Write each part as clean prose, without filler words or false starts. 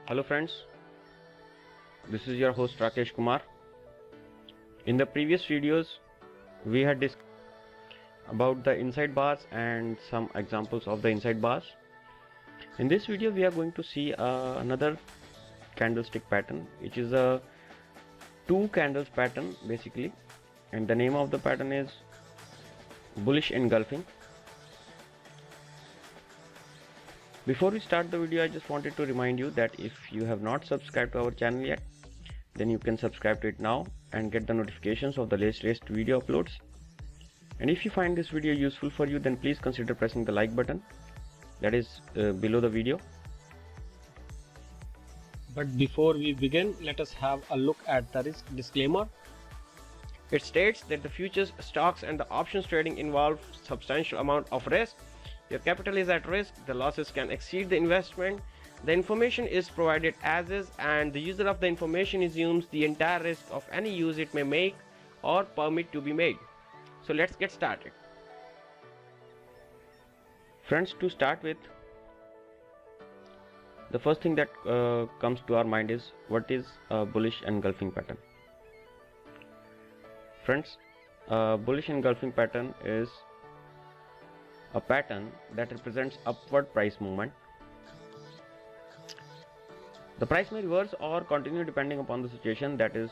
Hello friends, this is your host Rakesh Kumar. In the previous videos, we had discussed about the inside bars and some examples of the inside bars. In this video, we are going to see another candlestick pattern, which is a two candles pattern basically, and the name of the pattern is bullish engulfing. Before we start the video, I just wanted to remind you that if you have not subscribed to our channel yet, then you can subscribe to it now and get the notifications of the latest video uploads. And if you find this video useful for you, then please consider pressing the like button that is below the video. But before we begin, let us have a look at the risk disclaimer. It states that the futures, stocks and the options trading involve substantial amount of risk. Your capital is at risk, the losses can exceed the investment. The information is provided as is, and the user of the information assumes the entire risk of any use it may make or permit to be made. So let's get started. Friends, to start with, the first thing that comes to our mind is what is a bullish engulfing pattern. Friends, bullish engulfing pattern is a pattern that represents upward price movement. The price may reverse or continue depending upon the situation, that is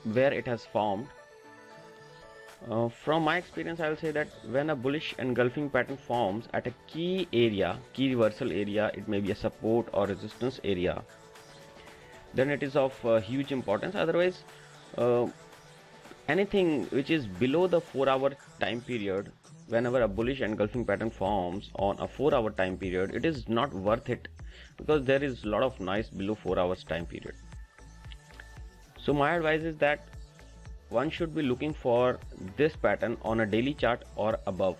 where it has formed. From my experience, I will say that when a bullish engulfing pattern forms at a key area, key reversal area, it may be a support or resistance area, then it is of huge importance. Otherwise, anything which is below the 4-hour time period, whenever a bullish engulfing pattern forms on a 4-hour time period, it is not worth it because there is a lot of noise below 4 hours time period. So my advice is that one should be looking for this pattern on a daily chart or above.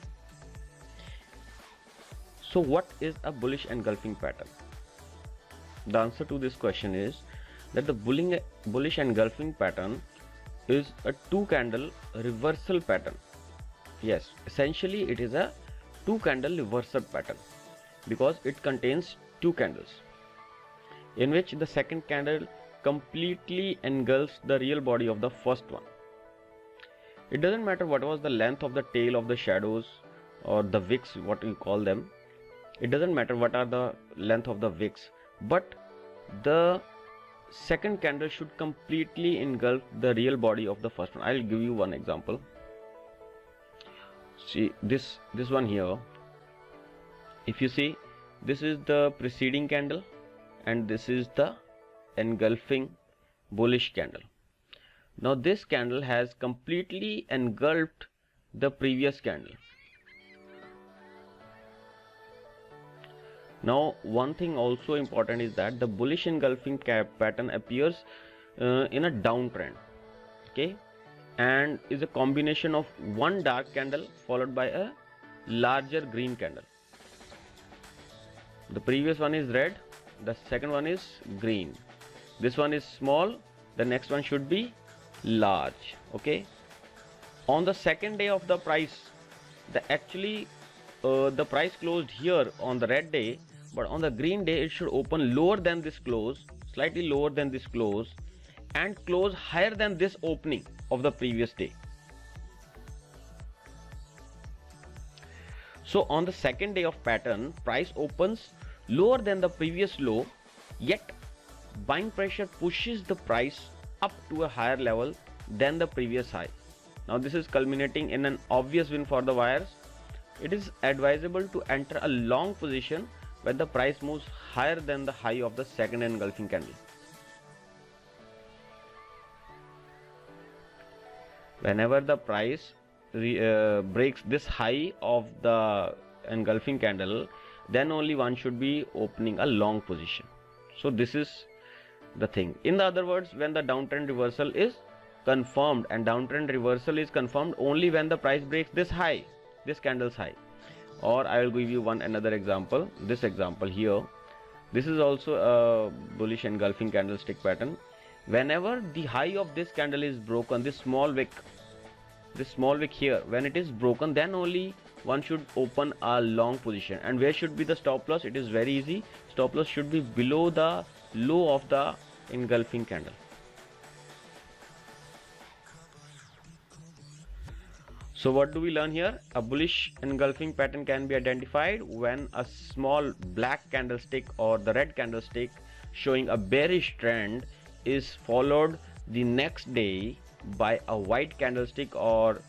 So what is a bullish engulfing pattern? The answer to this question is that the bullish engulfing pattern is a two candle reversal pattern. Yes, essentially it is a two candle reversal pattern because it contains two candles in which the second candle completely engulfs the real body of the first one. It doesn't matter what was the length of the tail of the shadows or the wicks, what you call them. It doesn't matter what are the length of the wicks, but the second candle should completely engulf the real body of the first one. I'll give you one example. See this one here. If you see, this is the preceding candle and this is the engulfing bullish candle. Now this candle has completely engulfed the previous candle. Now one thing also important is that the bullish engulfing pattern appears in a downtrend, okay, and is a combination of one dark candle followed by a larger green candle. The previous one is red, the second one is green. This one is small, the next one should be large. Okay, on the second day of the price, the price closed here on the red day, but on the green day it should open lower than this close, slightly lower than this close, and close higher than this opening of the previous day. So on the second day of pattern, price opens lower than the previous low, yet buying pressure pushes the price up to a higher level than the previous high. Now this is culminating in an obvious win for the buyers. It is advisable to enter a long position when the price moves higher than the high of the second engulfing candle. Whenever the price breaks this high of the engulfing candle, then only one should be opening a long position. So this is the thing. In the other words, when the downtrend reversal is confirmed, and downtrend reversal is confirmed only when the price breaks this high, this candle's high. Or I will give you another example. This example here, this is also a bullish engulfing candlestick pattern. Whenever the high of this candle is broken, this small wick here, when it is broken, then only one should open a long position. And where should be the stop loss? It is very easy. Stop loss should be below the low of the engulfing candle. So what do we learn here? A bullish engulfing pattern can be identified when a small black candlestick or the red candlestick showing a bearish trend is followed the next day by a white candlestick, or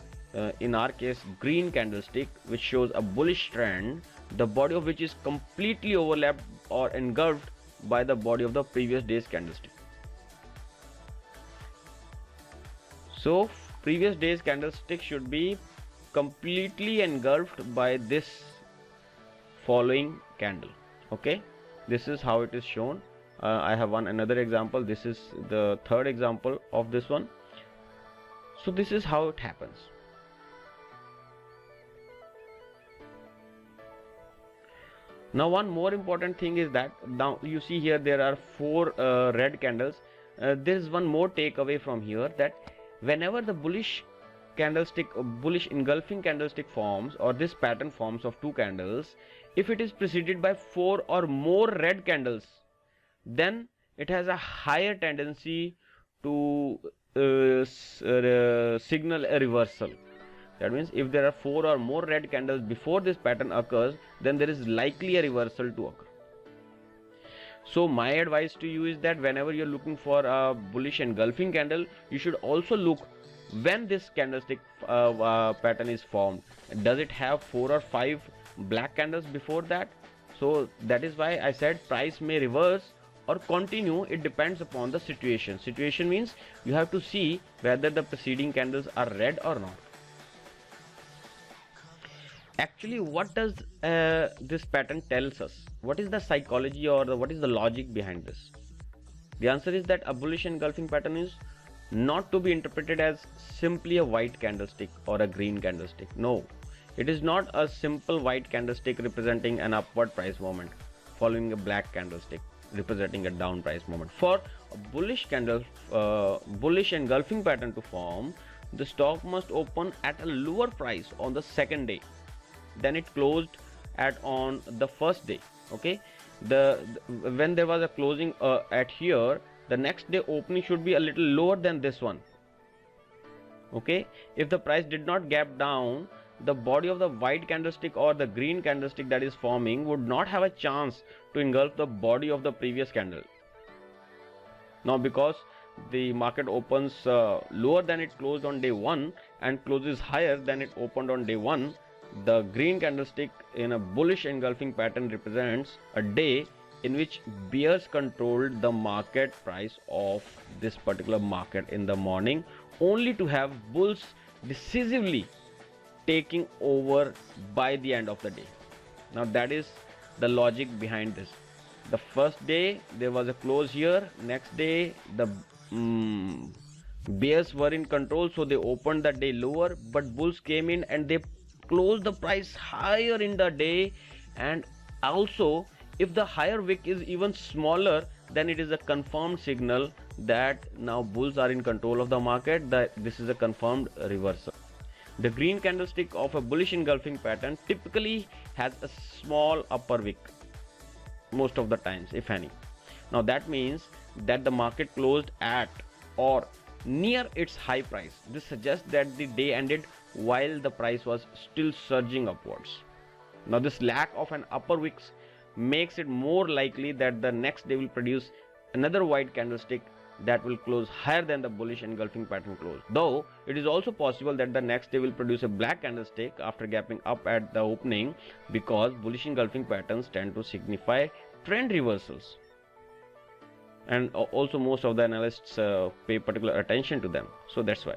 in our case green candlestick, which shows a bullish trend, the body of which is completely overlapped or engulfed by the body of the previous day's candlestick. So previous day's candlestick should be completely engulfed by this following candle. Okay, this is how it is shown. I have another example. This is the third example of this one. So this is how it happens. Now one more important thing is that now you see here there are four red candles. There is one more takeaway from here, that whenever the bullish candlestick, bullish engulfing candlestick forms, or this pattern forms of two candles, if it is preceded by four or more red candles, then it has a higher tendency to signal a reversal. That means if there are four or more red candles before this pattern occurs, then there is likely a reversal to occur. So my advice to you is that whenever you're looking for a bullish engulfing candle, you should also look when this candlestick pattern is formed. Does it have 4 or 5 black candles before that? So that is why I said price may reverse or continue. It depends upon the situation. Situation means you have to see whether the preceding candles are red or not. Actually, what does this pattern tells us? What is the psychology, or what is the logic behind this? The answer is that a bullish engulfing pattern is not to be interpreted as simply a white candlestick or a green candlestick. No, it is not a simple white candlestick representing an upward price movement following a black candlestick representing a down price movement. For a bullish engulfing pattern to form, the stock must open at a lower price on the second day than it closed at on the first day. Okay, when there was a closing at here, the next day opening should be a little lower than this one. Okay, if the price did not gap down, the body of the white candlestick or the green candlestick that is forming would not have a chance to engulf the body of the previous candle. Now because the market opens lower than it closed on day 1 and closes higher than it opened on day 1, the green candlestick in a bullish engulfing pattern represents a day in which bears controlled the market price of this particular market in the morning, only to have bulls decisively taking over by the end of the day. Now that is the logic behind this. The first day there was a close here, next day the bears were in control, so they opened the day lower, but bulls came in and they closed the price higher in the day. And also, if the higher wick is even smaller, then it is a confirmed signal that now bulls are in control of the market, that this is a confirmed reversal. The green candlestick of a bullish engulfing pattern typically has a small upper wick most of the times, if any. Now that means that the market closed at or near its high price. This suggests that the day ended while the price was still surging upwards. Now this lack of an upper wick makes it more likely that the next day will produce another white candlestick that will close higher than the bullish engulfing pattern close. Though it is also possible that the next day will produce a black candlestick after gapping up at the opening, because bullish engulfing patterns tend to signify trend reversals, and also most of the analysts pay particular attention to them. So that's why.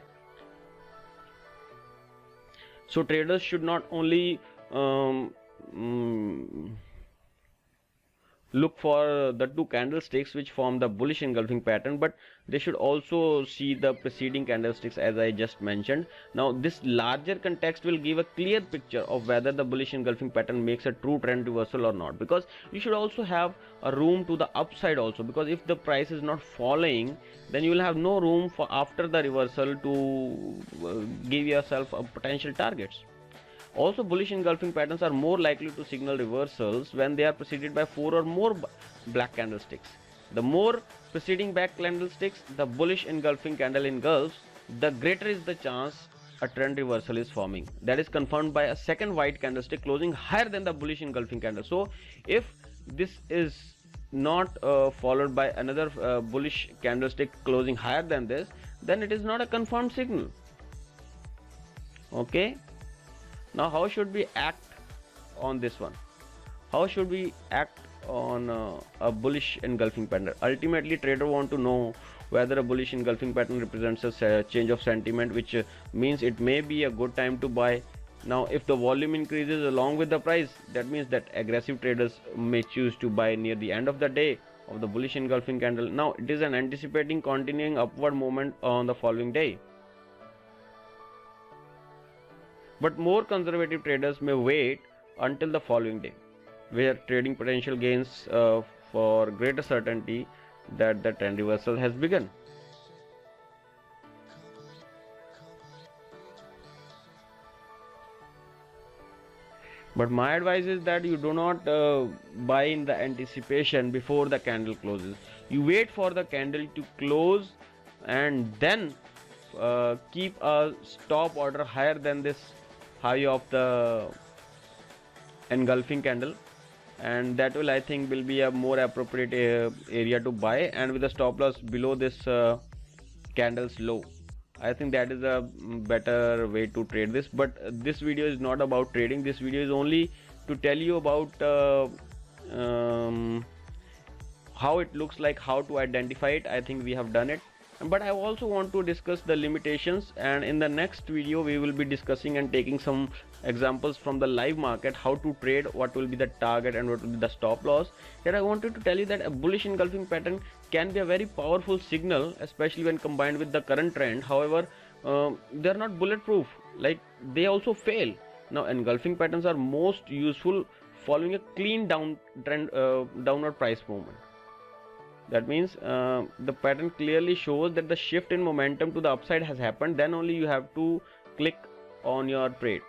So traders should not only look for the two candlesticks which form the bullish engulfing pattern, but they should also see the preceding candlesticks as I just mentioned. Now this larger context will give a clear picture of whether the bullish engulfing pattern makes a true trend reversal or not, because you should also have a room to the upside also, because if the price is not falling, then you will have no room for after the reversal to give yourself a potential targets. Also, bullish engulfing patterns are more likely to signal reversals when they are preceded by 4 or more black candlesticks. The more preceding black candlesticks the bullish engulfing candle engulfs, the greater is the chance a trend reversal is forming. That is confirmed by a second white candlestick closing higher than the bullish engulfing candle. So if this is not followed by another bullish candlestick closing higher than this, then it is not a confirmed signal. Okay, now how should we act on this one? How should we act on a bullish engulfing pattern? Ultimately, trader want to know whether a bullish engulfing pattern represents a change of sentiment, which means it may be a good time to buy. Now if the volume increases along with the price, that means that aggressive traders may choose to buy near the end of the day of the bullish engulfing candle. Now it is an anticipating continuing upward movement on the following day. But more conservative traders may wait until the following day, where trading potential gains for greater certainty that the trend reversal has begun. But my advice is that you do not buy in the anticipation before the candle closes. You wait for the candle to close and then keep a stop order higher than this high of the engulfing candle, and that will, I think, will be a more appropriate area to buy, and with a stop loss below this candle's low. I think that is a better way to trade this. But this video is not about trading. This video is only to tell you about how it looks like, how to identify it. I think we have done it, but I also want to discuss the limitations, and in the next video we will be discussing and taking some examples from the live market, how to trade, what will be the target and what will be the stop loss. Here I wanted to tell you that a bullish engulfing pattern can be a very powerful signal, especially when combined with the current trend. However, they are not bulletproof, like they also fail. Now engulfing patterns are most useful following a clean downward price movement. That means the pattern clearly shows that the shift in momentum to the upside has happened. Then only you have to click on your trade.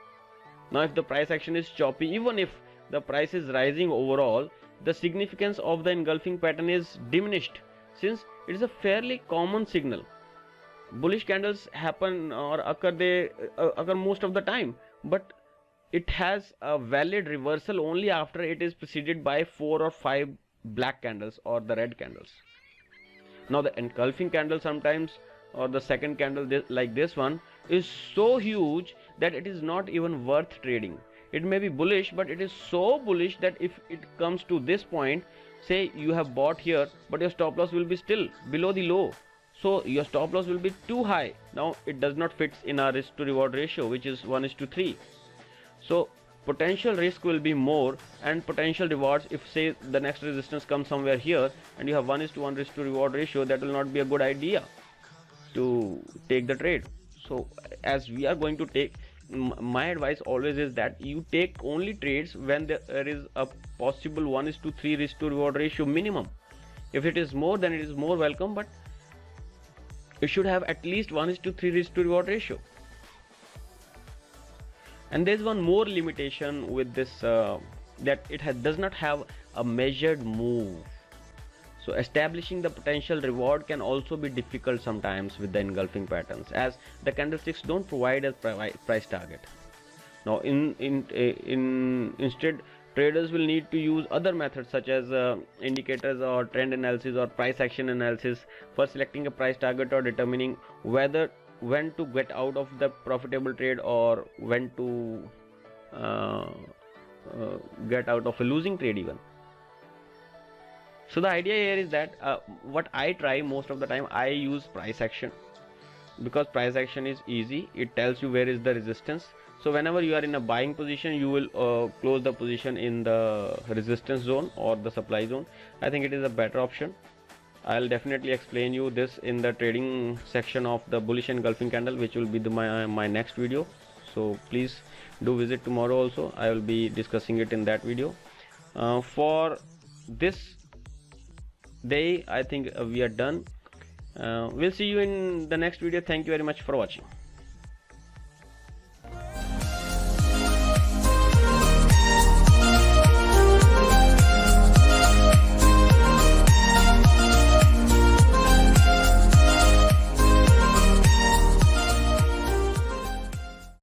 Now if the price action is choppy, even if the price is rising overall, the significance of the engulfing pattern is diminished, since it is a fairly common signal. Bullish candles happen or occur most of the time, but it has a valid reversal only after it is preceded by 4 or 5 black candles or the red candles. Now the engulfing candle sometimes, or the second candle like this one, is so huge that it is not even worth trading. It may be bullish, but it is so bullish that if it comes to this point, say you have bought here, but your stop loss will be still below the low, so your stop loss will be too high. Now it does not fit in our risk to reward ratio, which is 1:3. So potential risk will be more, and potential rewards, if say the next resistance comes somewhere here and you have 1:1 risk to reward ratio, that will not be a good idea to take the trade. So as we are going to take, my advice always is that you take only trades when there is a possible 1:3 risk to reward ratio minimum. If it is more, then it is more welcome, but it should have at least 1:3 risk to reward ratio. And there is one more limitation with this, that it does not have a measured move. So establishing the potential reward can also be difficult sometimes with the engulfing patterns, as the candlesticks don't provide a price target. Now instead, traders will need to use other methods such as indicators or trend analysis or price action analysis for selecting a price target or determining when to get out of the profitable trade or when to get out of a losing trade even. So the idea here is that what I try most of the time, I use price action, because price action is easy. It tells you where is the resistance. So whenever you are in a buying position, you will close the position in the resistance zone or the supply zone. I think it is a better option. I'll definitely explain you this in the trading section of the bullish engulfing candle, which will be my next video. So please do visit tomorrow also. I will be discussing it in that video. For this day, I think we are done. We'll see you in the next video. Thank you very much for watching.